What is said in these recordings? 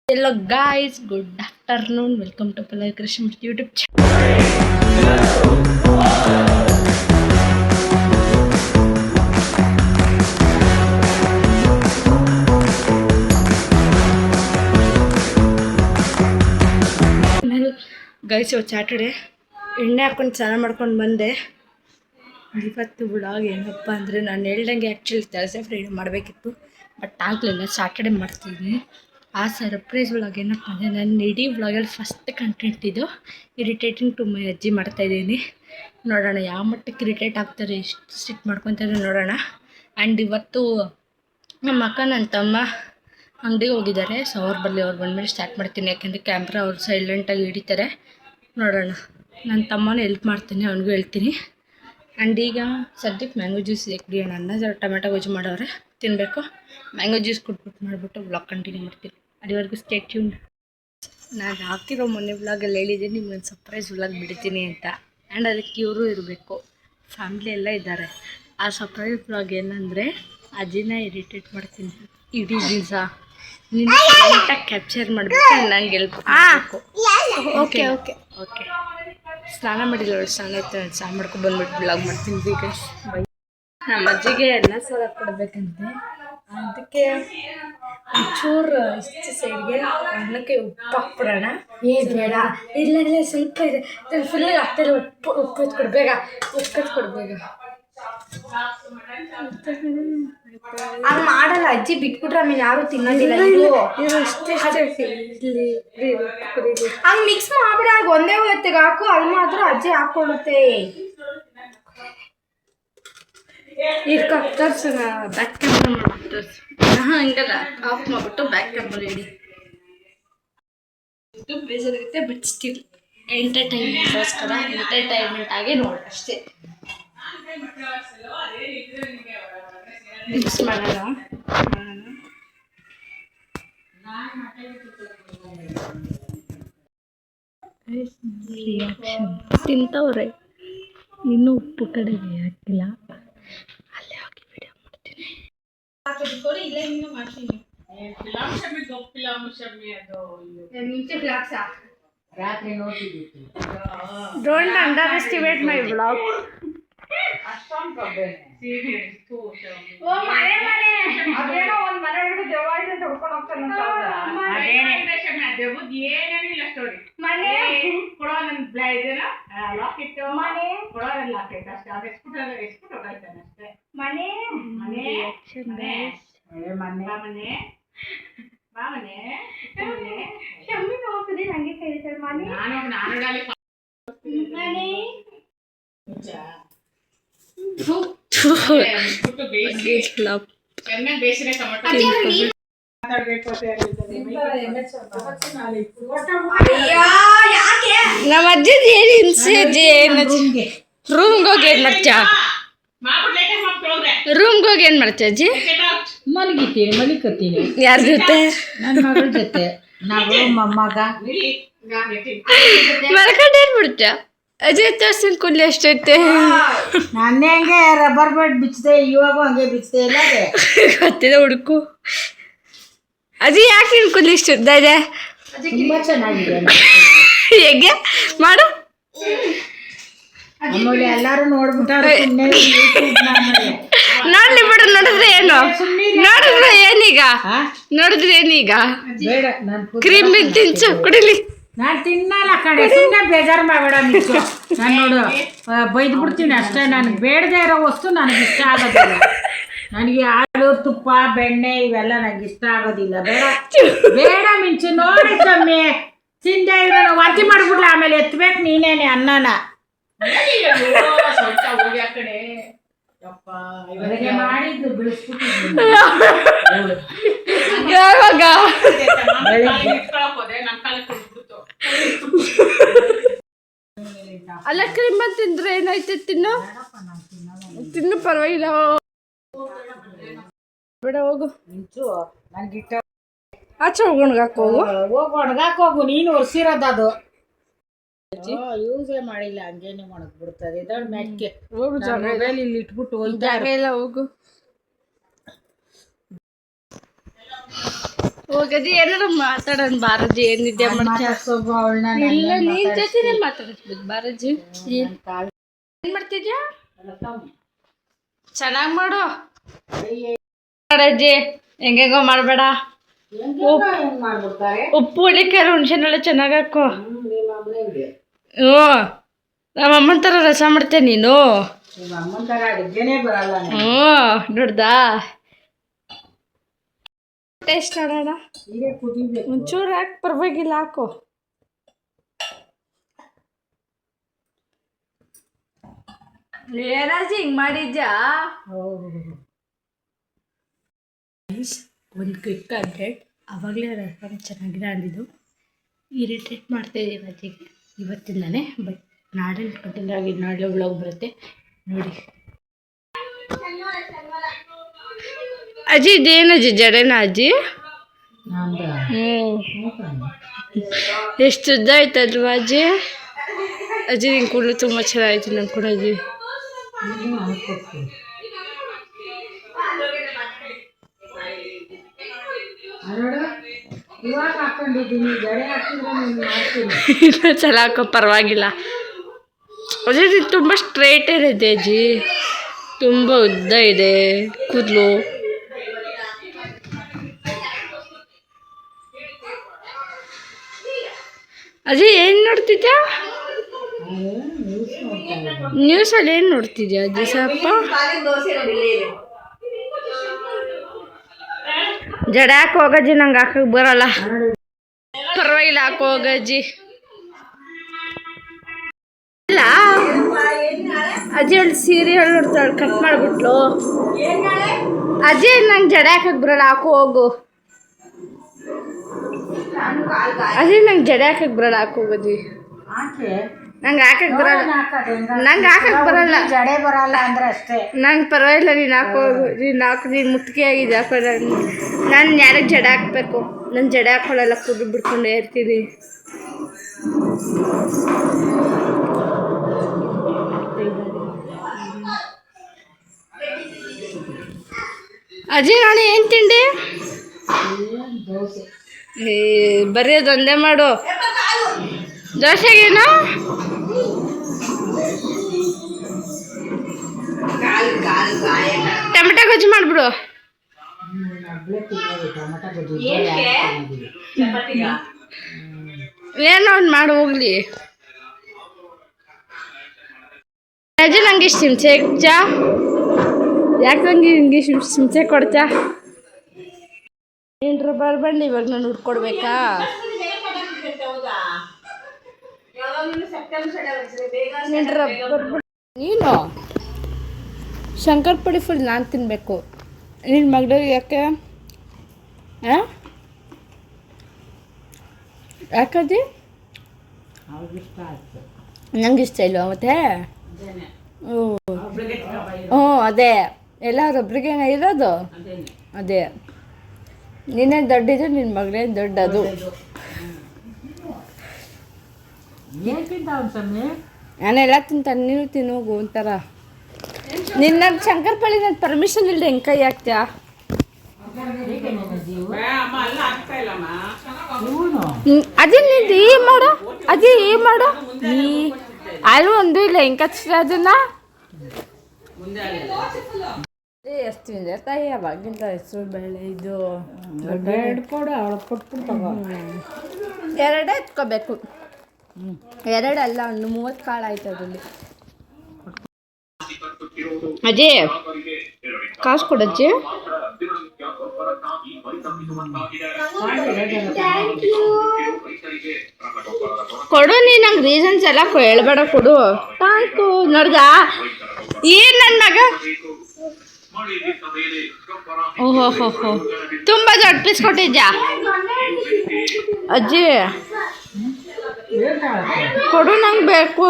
Hello guys, good afternoon. Welcome to Palal Krishna YouTube channel. Guys, ಇವತ್ತು Saturday ಎಣ್ಣೆ ಹಾಕೊಂಡು ಸ್ನಾನ ಮಾಡ್ಕೊಂಡು ಬಂದೆ. ಇವತ್ತು ವ್ಲಾಗ್ ಏನಪ್ಪ ಅಂದರೆ ನಾನು ಹೇಳ್ದಂಗೆ ಆ್ಯಕ್ಚುಲಿ ಥರ್ಸ್ಡೇ ಫ್ರೈಡೇ ಮಾಡಬೇಕಿತ್ತು, ಬಟ್ ಆಗಲಿಲ್ಲ. ಸ್ಯಾಟರ್ಡೆ ಮಾಡ್ತಿದ್ದೀನಿ. ಆ ಸರ್ಪ್ರೈಸ್ ವ್ಲಾಗ್ ಏನಪ್ಪ ಅಂದರೆ ನನ್ನ ಇಡೀ ವ್ಲಾಗಲ್ಲಿ ಫಸ್ಟ್ ಕಂಟೆಂಟ್ ಇದು. ಇರಿಟೇಟಿಂಗ್ ಟು ಮೈ ಅಜ್ಜಿ ಮಾಡ್ತಾಯಿದ್ದೀನಿ. ನೋಡೋಣ ಯಾವ ಮಟ್ಟಕ್ಕೆ ಇರಿಟೇಟ್ ಆಗ್ತಾರೆ, ಎಷ್ಟು ಸ್ಟಿಟ್ ಮಾಡ್ಕೊತಾರೆ ನೋಡೋಣ. ಆ್ಯಂಡ್ ಇವತ್ತು ನಮ್ಮ ಅಕ್ಕ ನನ್ನ ತಮ್ಮ ಅಂಗಡಿಗೆ ಹೋಗಿದ್ದಾರೆ. ಸೊ ಅವ್ರು ಬಂದಮೇಲೆ ಸ್ಟಾರ್ಟ್ ಮಾಡ್ತೀನಿ, ಯಾಕೆಂದರೆ ಕ್ಯಾಮ್ರಾ ಅವ್ರು ಸೈಲೆಂಟಾಗಿ ಹಿಡಿತಾರೆ. ನೋಡೋಣ. ನನ್ನ ತಮ್ಮನೂ ಹೆಲ್ಪ್ ಮಾಡ್ತೀನಿ, ಅವನಿಗೂ ಹೇಳ್ತೀನಿ. ಆ್ಯಂಡ್ ಈಗ ಸದ್ಯಕ್ಕೆ ಮ್ಯಾಂಗೋ ಜ್ಯೂಸ್ ಇದೆ, ಕುಡಿಯೋಣ. ಅನ್ನ ಟೊಮೆಟೊ ಗೊಜ್ಜು ಮಾಡೋರೆ, ತಿನ್ನಬೇಕು. ಮ್ಯಾಂಗೋ ಜ್ಯೂಸ್ ಮಾಡಿಬಿಟ್ಟು ವ್ಲಾಗ್ ಕಂಟಿನ್ಯೂ ಮಾಡ್ತೀನಿ. ಅಲ್ಲಿವರೆಗೂ ಸ್ಟೇ ಟ್ಯೂನ್. ನಾನು ಹಾಕಿರೋ ಮೊನ್ನೆ ವ್ಲಾಗಲ್ಲಿ ಹೇಳಿದ್ದೀನಿ ನಿಮ್ಗೊಂದು ಸರ್ಪ್ರೈಸ್ ವ್ಲಾಗ್ ಬಿಡ್ತೀನಿ ಅಂತ. ಆ್ಯಂಡ್ ಅದಕ್ಕೆ ಇವರು ಇರಬೇಕು, ಫ್ಯಾಮ್ಲಿ ಎಲ್ಲ ಇದ್ದಾರೆ. ಆ ಸರ್ಪ್ರೈಸ್ ವ್ಲಾಗ್ ಏನಂದರೆ ಅಜ್ಜಿನ ಇರಿಟೇಟ್ ಮಾಡ್ತೀನಿ ಇಡೀ ದಿವಸ. ನೀನು ಕರೆಕ್ಟಾಗಿ ಕ್ಯಾಪ್ಚರ್ ಮಾಡಬೇಕು, ನಂಗೆ ಹೆಲ್ಪ್ ಮಾಡಬೇಕು. Okay okay okay. ಸ್ನಾನ ಮಾಡಿಲ್ಲ, ಸ್ನಾನ ಆಯ್ತು. ಸ್ನಾನ ಮಾಡ್ಕೊಂಡು ಬಂದ್ಬಿಟ್ಟು ಬ್ಲಾಗ್ ಮಾಡ್ತೀನಿ. ಈಗ ನಮ್ಮ ಅಜ್ಜಿಗೆ ಅನ್ನ ಸಾರು ಕೊಡಬೇಕಂತೆ. ಅದಕ್ಕೆ ಒಂಚೂರು ಇಷ್ಟು ಸೈಡ್ಗೆ ಅನ್ನಕ್ಕೆ ಉಪ್ಪು ಹಾಕ್ಬಿಡೋಣ. ಬೇಡ, ಇಲ್ಲ ಇಲ್ಲ ಸ್ವಲ್ಪ ಇದೆ, ಫುಲ್ಲಾಗಿ ಆಗ್ತಾಯಿಲ್ಲ. ಉಪ್ಪು ಎತ್ಕೊಡ್ಬೇಗ, ಉಪ್ಪು ಎತ್ಕೊಡ್ಬೇಗ. ಹಂಗೆ ಮಾಡಲ್ಲ ಅಜ್ಜಿ, ಬಿಟ್ಬಿಟ್ರೆ ಆಮೇಲೆ ಯಾರು ತಿನ್ನೋದಿಲ್ಲ. ಹಂಗೆ ಮಿಕ್ಸ್ ಮಾಡ್ಬಿಡ, ಒಂದೇ ಹೊತ್ತಿಗೆ ಹಾಕು, ಅಲ್ಲಿ ಮಾತ್ರ ಅಜ್ಜಿ ಹಾಕೊಳ್ಳುತ್ತೆ. ತೋರ್ಸೋಣ, ಬ್ಯಾಕ್ ಕ್ಯಾಮ್ರಾ ಮಾಡ್ಬಿಟ್ಟು ತೋರಿಸಿ. ಹಂಗಲ್ಲ, ಆಫ್ ಮಾಡಿಬಿಟ್ಟು ಬ್ಯಾಕ್ ಕ್ಯಾಮ್ರಾ ಇಡಿ. ಯೂಟ್ಯೂಬ್ ಬೇಜಾರಾಗುತ್ತೆ, ಬಟ್ ಸ್ಟಿಲ್ ಎಂಟರ್ಟೈನ್ಮೆಂಟ್ಗೋಸ್ಕರ ಎಂಟರ್ಟೈನ್ಮೆಂಟ್ ಆಗೇ ನೋಡಿ ಅಷ್ಟೇ. ಮಿಕ್ಸ್ ಮಾಡೋಣ. ತಿಂತವ್ರೆ, ಇನ್ನೂ ಉಪ್ಪು ಕಡೆಗೆ ಹಾಕಿಲ್ಲ. ಅಲ್ಲೇ ಹೋಗಿ ವಿಡಿಯೋ ಮಾಡ್ತೀನಿ. Don't under estimate my vlog. ನಮ್ಮ ಅಜ್ಜಿ ಏನು ಹಿಂಸೆ ಅಜ್ಜಿ. ರೂಮ್ಗೆ ಹೋಗಿ ಏನು ಮಾಡ್ತೀಯ? ರೂಮ್ಗೆ ಹೋಗಿ ಏನು ಮಾಡ್ತೀಯ ಅಜ್ಜಿ? ಮಲಿಕತ್ತೀನಿ. ಯಾರ ಜೊತೆ? ನನ್ನ ಮಗಳ ಜೊತೆ. ನಾವು ಮೊಮ್ಮಗ ಮಲ್ಕೊಂಡು ಏನು ಬಿಡ್ತೀಯ ಅಜ್ಜಿ? ತೋರ್ಸಿನ ಕೂದಲು ಎಷ್ಟೈತೆ? ನಾನೇ ಹಂಗೆ ರಬ್ಬರ್ ಬ್ಯಾಂಡ್ ಬಿಚ್ಚಿದೆ, ಇವಾಗ ಹಂಗೆ ಬಿಚ್ಚಿದೆ. ಇಲ್ಲ ಗೊತ್ತಿದೆ ಹುಡುಕು. ಅಜ್ಜಿ ಯಾಕೆ ನಿನ್ ಕೂದಲು ಇಷ್ಟ ಉದ್ದ ಇದೆ? ತುಂಬಾ ಚೆನ್ನಾಗಿದೆ. ಹೇಗೆ ಮಾಡು? ಆಮೇಲೆ ಎಲ್ಲಾರು ನೋಡ್ಬಿಟ್ಟಾರೆ. ನೋಡ್ಲಿ ಬಿಡು, ನೋಡಿದ್ರೆ ಏನು? ನೋಡಿದ್ರೆ ಏನೀಗ? ನೋಡಿದ್ರೆ ಏನೀಗ? ಬೇಡ, ನಾನು ಕ್ರೀಮ್ ತಿನ್ಸು, ಕುಡಿಲಿ. ನಾನು ತಿನ್ನಲ್ಲ ಕಡೆ, ಸುಮ್ಮನೆ ಬೇಜಾರು ಮಾಡಬೇಡ. ಮಿಚ್ಚು ನಾನು ನೋಡು ಬೈದು ಬಿಡ್ತೀನಿ ಅಷ್ಟೇ. ನನಗೆ ಬೇಡದೇ ಇರೋ ವಸ್ತು ನನಗೆ ಇಷ್ಟ ಆಗೋದಿಲ್ಲ. ನನಗೆ ಹಾಲು, ತುಪ್ಪ, ಬೆಣ್ಣೆ ಇವೆಲ್ಲ ನನಗೆ ಇಷ್ಟ ಆಗೋದಿಲ್ಲ. ಬೇಡ ಬೇಡ ಮಿಂಚು. ನೋಡಿ ಕಮ್ಮಿ ತಿಂದೆ ಇರೋ ವಾಂತಿ ಮಾಡಿಬಿಡ್ಲ, ಆಮೇಲೆ ಎತ್ತಬೇಕು ನೀನೇನೆ ಅನ್ನನ. ಮಾಡಿದ್ದು ಬಿಡಿಸ್ಬಿಟ್ಟು ಯಾವಾಗ ಅಲ್ಲ ಕ್ರೀಮ್ ತಿಂದ್ರೆ ಏನಾಯ್ತು? ತಿನ್ನು ಪರವಾಗಿಲ್ಲ. ಬೇಡ ಹೋಗು ಮಿಂಚು. ನನಗಿಟ್ಟ ಆಚೆ ಒಣಗಾಕ ಹೋಗು. ಹೋಗಿ ಒಣಗಾಕ ಹೋಗು. ನೀನು ಒರೆಸಿರೋದು ಅದು ಯೂಸೇ ಮಾಡಿಲ್ಲ, ಹಂಗೇನೆ ಒಣಗ್ ಬಿಡ್ತದೆ. ಇದೊಂದು ಮೆಟ್ಕೆ ಹೋಗು, ಮೊಬೈಲ್ ಇಲ್ಲಿ ಇಟ್ಬಿಟ್ಟು ಹೋಗ್ತಾ ಇಲ್ಲ ಹೋಗು. ಹೋಗದಿ ಏನಾರ ಮಾತಾಡೋಣ ಬಾರಜಿ ಏನ್ ನಿದ್ದೆ ಮಾಡ್ತೀಯ ಇಲ್ಲ ನೀನ್ ಜೊತೆನೆ ಮಾತಾಡಿಸ್ಬೇಕು ಬಾರಜಿ ಏನ್ ಮಾಡ್ತಿದ್ಯಾ ಚೆನ್ನಾಗ್ ಮಾಡು ಬಾರಜಿ ಹೆಂಗೆಂಗೋ ಮಾಡ್ಬೇಡ ಉಪ್ಪು ಹುಳಿಕಾರು ಹುಣ್ಸೆನೆಲ್ಲ ಚೆನ್ನಾಗಿ ಹಾಕೋ ಹ್ಞೂ ನಮ್ಮ ಅಮ್ಮನ ಥರ ರಸ ಮಾಡ್ತೇನೆ ನೀನು ಹ್ಞೂ ನೋಡ್ದಾ ಟೇಸ್ಟ್ ನೋಡೋಣ ಒಂಚೂರು ಹಾಕಿ ಪರವಾಗಿಲ್ಲ ಹಾಕು ಏನಾಜಿ ಹಿಂಗೆ ಮಾಡಿದ್ಯಾ ಒಂದು ಕ್ವಿಕ್ ಅಪ್ಡೇಟ್ ಆವಾಗಲೇ ರಸಮ್ ಚೆನ್ನಾಗಿದೆ ಅಂದಿದ್ದು ಇರಿಟೇಟ್ ಮಾಡ್ತಾಯಿದ್ದೀನಿ ಅಜ್ಜಿಗೆ ಇವತ್ತಿಂದಾನೆ ಬಟ್ ನಾಳೆ ಕಂಟಿನ್ಯೂ ಆಗಿ ನಾಳೆ ಬ್ಲಾಗ್ ಬರುತ್ತೆ ನೋಡಿ ಅಜ್ಜಿ ಇದೇನು ಅಜ್ಜಿ ಜಡೆನಾ ಅಜ್ಜಿ ಎಷ್ಟು ಉದ್ದ ಆಯ್ತಲ್ವಾ ಅಜ್ಜಿ ಅಜ್ಜಿ ನಿನ್ನ ಕೂದಲು ತುಂಬ ಚೆನ್ನಾಗಿತ್ತು ನನ್ನ ಕೂಡ ಅಜ್ಜಿ ಚಲ ಹಾಕೋ ಪರವಾಗಿಲ್ಲ ಅಜ್ಜಿ ನೀನು ತುಂಬ ಸ್ಟ್ರೈಟ್ ಇದೆ ಅಜ್ಜಿ ತುಂಬ ಉದ್ದ ಇದೆ ಕೂದಲು ಅಜ್ಜಿ ಏನು ನೋಡ್ತಿದ್ಯಾ ನ್ಯೂಸಲ್ಲಿ ಏನು ನೋಡ್ತಿದ್ಯಾ ಅಜ್ಜಿ ಸ್ವಲ್ಪ ಜಡೆ ಹಾಕಿ ಹೋಗಜ್ಜಿ ನಂಗೆ ಹಾಕಕ್ಕೆ ಬರಲ್ಲ ಪರವಾಗಿಲ್ಲ ಹಾಕಿ ಹೋಗಜ್ಜಿ ಇಲ್ಲ ಅಜ್ಜಿ ಅಲ್ಲಿ ಸೀರಿಯಲ್ ನೋಡ್ತಾಳೆ ಕಟ್ ಮಾಡಿಬಿಟ್ಲು ಅಜ್ಜಿ ನಂಗೆ ಜಡೆ ಹಾಕಕ್ಕೆ ಬರಲ್ಲ ಹಾಕೋ ಹೋಗು ಅಜ್ಜಿ ನಂಗೆ ಜಡೆ ಹಾಕಕ್ಕೆ ಬರಲ್ಲ ಹಾಕಿ ಹೋಗಜ್ಜಿ ನಂಗೆ ಹಾಕಕ್ಕೆ ಬರಲ್ಲ ನಂಗೆ ಹಾಕಕ್ಕೆ ಬರಲ್ಲ ಜಡೆ ಬರಲ್ಲ ಅಂದ್ರೆ ಅಷ್ಟೇ ನಂಗೆ ಪರವಾಗಿಲ್ಲ ನೀನು ಹಾಕೋಗು ನೀನು ಮುತ್ತಿಗೆ ಆಗಿದೆ ಹಾಕೋ ನಾನು ಯಾರಿಗೆ ಜಡೆ ಹಾಕಬೇಕು ನಾನು ಜಡೆ ಹಾಕೊಳ್ಳಲ್ಲ ಕೂದಲು ಬಿಡ್ಕೊಂಡೇ ಇರ್ತೀನಿ ಅಜ್ಜಿ ನಾನು ಏನು ತಿಂಡಿ ಬರೀ ಅದೊಂದೇ ಮಾಡು ದೋಸೆಗೇನು ಟೊಮೆಟೊ ಗೊಜ್ಜು ಮಾಡಿಬಿಡು ಏನೋ ಒಂದು ಮಾಡು ಹೋಗ್ಲಿ ಅಜ್ಜಿ ನಂಗೆ ಇಷ್ಟು ಹಿಂಸೆ ಚಾ ಯಾಕೆ ನಂಗೆ ಹಿಂಗೆ ಹಿಂಸೆ ಕೊಡ್ತಾ ಏನ್ರ ಬರ್ಬಂಡು ಇವಾಗ ನಾನು ಹುಡ್ಕೊಡ್ಬೇಕಾ ನೀನು ಶಂಕರ್ ಪುಡಿ ಫುಲ್ ನಾನು ತಿನ್ನಬೇಕು ನಿನ್ನ ಮಗಳಿಗೆ ಯಾಕೆ ಯಾಕಜ್ಜಿ ನಂಗೆ ಇಷ್ಟ ಇಲ್ವಾ ಮತ್ತೆ ಹ್ಞೂ ಅದೇ ಎಲ್ಲರೊಬ್ರಿಗೇನ ಇರೋದು ಅದೇ ನೀನೇ ದೊಡ್ಡಿದ್ದು ನಿನ್ನ ಮಗಳೇ ದೊಡ್ಡದು ನಾನೆಲ್ಲ ತಿಂತಾನೆ ನೀನು ತಿನ್ನೋಗು ಒಂಥರ ನಿನ್ನ ಶಂಕರ್ ಪಳ್ಳಿ ನನ್ನ ಪರ್ಮಿಷನ್ ಇಲ್ಲದೆ ಹೆಂಗೆ ಕೈ ಹಾಕ್ತ್ಯಾ ಅದೇ ನಿಂದು ಈ ಮಾಡು ಅದೇ ಈ ಮಾಡು ಈ ಅಲ್ಲಿ ಒಂದು ಇಲ್ಲ ಹೆಂಗೆ ಹಚ್ಚಿದೆ ಅದನ್ನ ಎಷ್ಟು ತಿಂದೆ ತಾಯಿ ಅವಾಗಿಂತ ಹೆಸರು ಬೇಳೆ ಇದು ಎರಡು ಕೊಡು ಅವಳು ಕೊಟ್ಬಿಟ್ಟು ತಗೋ ಎರಡೇ ಎತ್ಕೋಬೇಕು ಎರಡಲ್ಲ ಒಂದು 30 ಕಾಳು ಆಯ್ತು ಅದರಲ್ಲಿ ಅಜ್ಜಿ ಕಾಸು ಕೊಡಜ್ಜಿ ಕೊಡು ನೀ ನಂಗೆ ರೀಸನ್ಸ್ ಎಲ್ಲ ಹೇಳ್ಬೇಡ ಕೊಡು ಥ್ಯಾಂಕು ನೋಡ್ದ ಏನು ನನ್ನ ಮಗ ಓಹೋ ಹೋ ಹೋ ತುಂಬ ದೊಡ್ಡ ಪೀಸ್ ಕೊಟ್ಟಿದ್ಯಾ ಅಜ್ಜಿ ಕೊಡು ನಂಗೆ ಬೇಕು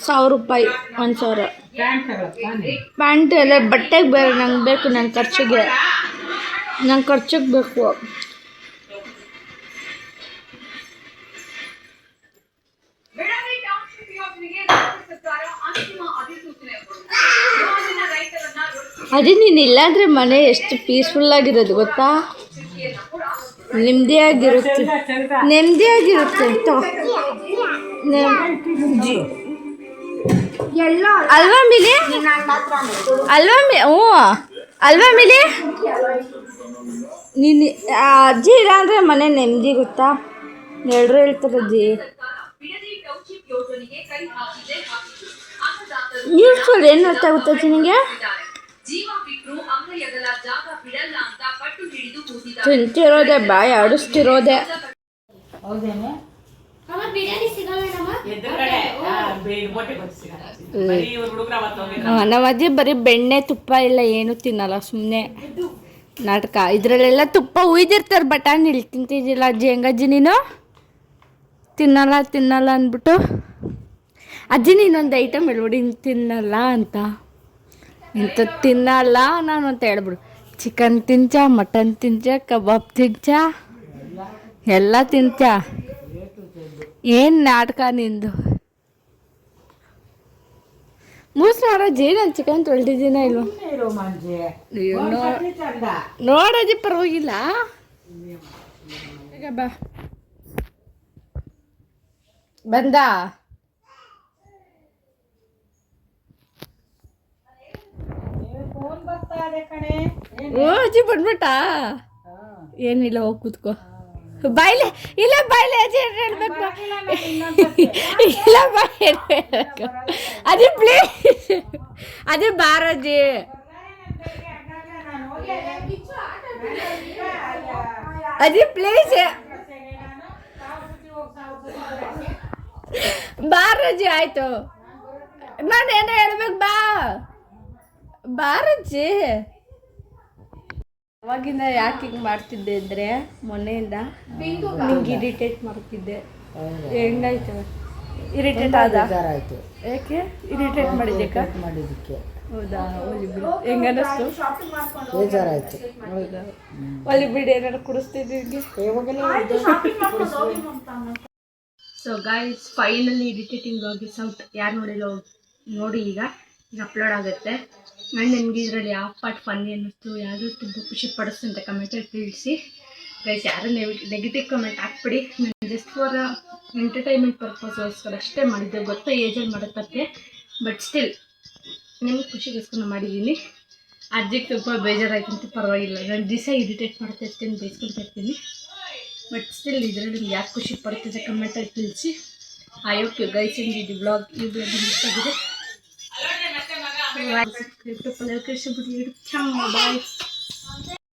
1000 ರೂಪಾಯಿ 1000 ಪ್ಯಾಂಟ್ ಎಲ್ಲ ಬಟ್ಟೆಗೆ ಬೇರೆ ನಂಗೆ ಬೇಕು ನನ್ನ ಖರ್ಚಿಗೆ ಬೇಕು ಅದೇ ನೀನು ಇಲ್ಲಾಂದ್ರೆ ಮನೆ ಎಷ್ಟು ಪೀಸ್ಫುಲ್ ಆಗಿರೋದು ಗೊತ್ತಾ, ನೆಮ್ಮದಿಯಾಗಿರುತ್ತೆ ನೆಮ್ಮದಿಯಾಗಿರುತ್ತೆ ಅಲ್ವಾ ಮಿಲಿ, ಅಲ್ವಾ ಹ್ಞೂ ಅಲ್ವಾ ಮಿಲಿ. ನೀನು ಅಜ್ಜಿ ಇಲ್ಲ ಅಂದರೆ ಮನೆ ನೆಮ್ಮದಿ ಗೊತ್ತಾ, ಎಲ್ಲರೂ ಹೇಳ್ತಾರೆ ಅಜ್ಜಿ. ನ್ಯೂಸ್ಗಳು ಏನು ಅರ್ಥ ಆಗುತ್ತೆ ಅಜ್ಜಿ ನಿಮಗೆ? ತಿಂತಿರೋದೆ, ಬಾಯಿ ಆಡಿಸ್ತಿರೋದೆ. ನಮ್ಮ ಅಜ್ಜಿ ಬರೀ ಬೆಣ್ಣೆ ತುಪ್ಪ ಇಲ್ಲ ಏನು ತಿನ್ನಲ್ಲ, ಸುಮ್ಮನೆ ನಾಟಕ. ಇದರಲ್ಲೆಲ್ಲ ತುಪ್ಪ ಉಯ್ದಿರ್ತಾರೆ, ಬಟಾಣಿ ತಿಂತಿದ್ದಿಲ್ಲ ಅಜ್ಜಿ. ಹೆಂಗಜ್ಜಿ ನೀನು ತಿನ್ನಲ್ಲ ಅಂದ್ಬಿಟ್ಟು ಅಜ್ಜಿ ನೀನೊಂದು ಐಟಮ್ ಹೇಳ್ಬಿಡಿ ತಿನ್ನಲ್ಲ ಅಂತ. ಇಂಥದ್ದು ತಿನ್ನಲ್ಲ ನಾನು ಅಂತ ಹೇಳ್ಬಿಡು. ಚಿಕನ್ ತಿಂಚ, ಮಟನ್ ತಿಂಚ, ಕಬಾಬ್ ತಿಂಚ, ಎಲ್ಲ ತಿಂಚ. ಏನು ನಾಟಕ ನಿಂದು? ಮೂಸ್ನಾಡಜ್ಜಿ, ನಾನು ಚಿಕನ್ ತೊಳೆದಿದ್ದೀನ ಇಲ್ವ? ನೋಡಜ್ಜಿ ಪರವಾಗಿಲ್ಲ. ಈಗ ಬಾ ಬಂದ. ಓ ಅಜ್ಜಿ ಬಂದ್ಬಿಟ್ಟಾ? ಏನಿಲ್ಲ, ಹೋಗಿ ಕೂತ್ಕೋ. ಬಾಯ್ಲೆ ಇಲ್ಲ, ಬಾಯ್ಲೆ ಅಜ್ಜಿ ಹೇಳ್ಬೇಕು. ಇಲ್ಲ ಬಾಯ್ ಹೇಳ್ಬೇಕು ಅದೇ ಪ್ಲೀಸ್, ಅದೇ ಬಾರಜ್ಜಿ. ಅದೇ ಪ್ಲೀಸ್ ಬಾರಜ್ಜಿ. ಆಯ್ತು, ನಾನೇನೋ ಹೇಳ್ಬೇಕು. ಬಾರಜ್ಜಿ. ಅವಾಗಿಂದ ಯಾಕೆ ಹಿಂಗೆ ಮಾಡ್ತಿದ್ದೆ ಅಂದರೆ, ಮೊನ್ನೆಯಿಂದ ನಿಂಗೆ ಇರಿಟೇಟ್ ಮಾಡ್ತಿದ್ದೆ. ಹೆಂಗಾಯ್ತು? ಇರಿಟೇಟ್ ಆಯ್ತು. ಯಾಕೆ ಇರಿಟೇಟ್ ಮಾಡಿದ್ದಕ್ಕೆ? ಹೌದಾ, ಒಲಿ ಬಿಡು. ಹೆಂಗನ್ನಿಸ್ತು? ಬೇಜಾರಾಯ್ತು. ಹೌದಾ, ಒಲಿ ಬಿಡು. ಏನಾರು ಕುಡಿಸ್ತಿದ್ದೆ. So guys, finally irritating blog is out. ಯಾರು ನೋಡಿಲ್ಲ ನೋಡಿ, ಈಗ ಅಪ್ಲೋಡ್ ಆಗುತ್ತೆ. ಆ್ಯಂಡ್ ನಿಮಗೆ ಇದರಲ್ಲಿ ಯಾವ ಪಾರ್ಟ್ ಫನ್ನಿ ಅನ್ನಿಸ್ತು, ಯಾವುದು ತುಂಬ ಖುಷಿ ಪಡಿಸ್ತು ಅಂತ ಕಮೆಂಟಲ್ಲಿ ತಿಳಿಸಿ ಗೈಸ್. ಯಾರು ನೆಗೆಟಿವ್ ಕಮೆಂಟ್ ಹಾಕ್ಬಿಡಿ. ನಾನು ಜಸ್ಟ್ ಫಾರ್ ಎಂಟರ್ಟೈನ್ಮೆಂಟ್ ಪರ್ಪಸ್ಗೋಸ್ಕರ ಅಷ್ಟೇ ಮಾಡಿದ್ದೆ, ಗೊತ್ತಾ ಏಜಲ್ಲಿ ಮಾಡೋ ತಪ್ಪೆ. ಬಟ್ ಸ್ಟಿಲ್ ನಿಮ್ಗೆ ಖುಷಿಗೋಸ್ಕರ ಮಾಡಿದ್ದೀನಿ. ಅಜ್ಜಿಗೆ ತುಂಬ ಬೇಜಾರಾಯ್ತಂತ ಪರವಾಗಿಲ್ಲ, ನಾನು ದಿವಸ ಇರಿಟೇಟ್ ಮಾಡ್ತಾ ಇರ್ತೀನಿ, ಬೈಸ್ಕೊಳ್ತಾ ಇರ್ತೀನಿ. ಬಟ್ ಸ್ಟಿಲ್ ಇದರಲ್ಲಿ ನಿಮ್ಗೆ ಯಾಕೆ ಖುಷಿ ಪಡ್ತಿದೆ ಕಮೆಂಟಲ್ಲಿ ತಿಳಿಸಿ. ಐ ಹೋಪ್ ಯು ಗೈಸ್ ಈ ಬ್ಲಾಗ್ ಇಷ್ಟ ಆಗಿದೆ. ಬಾಯ್.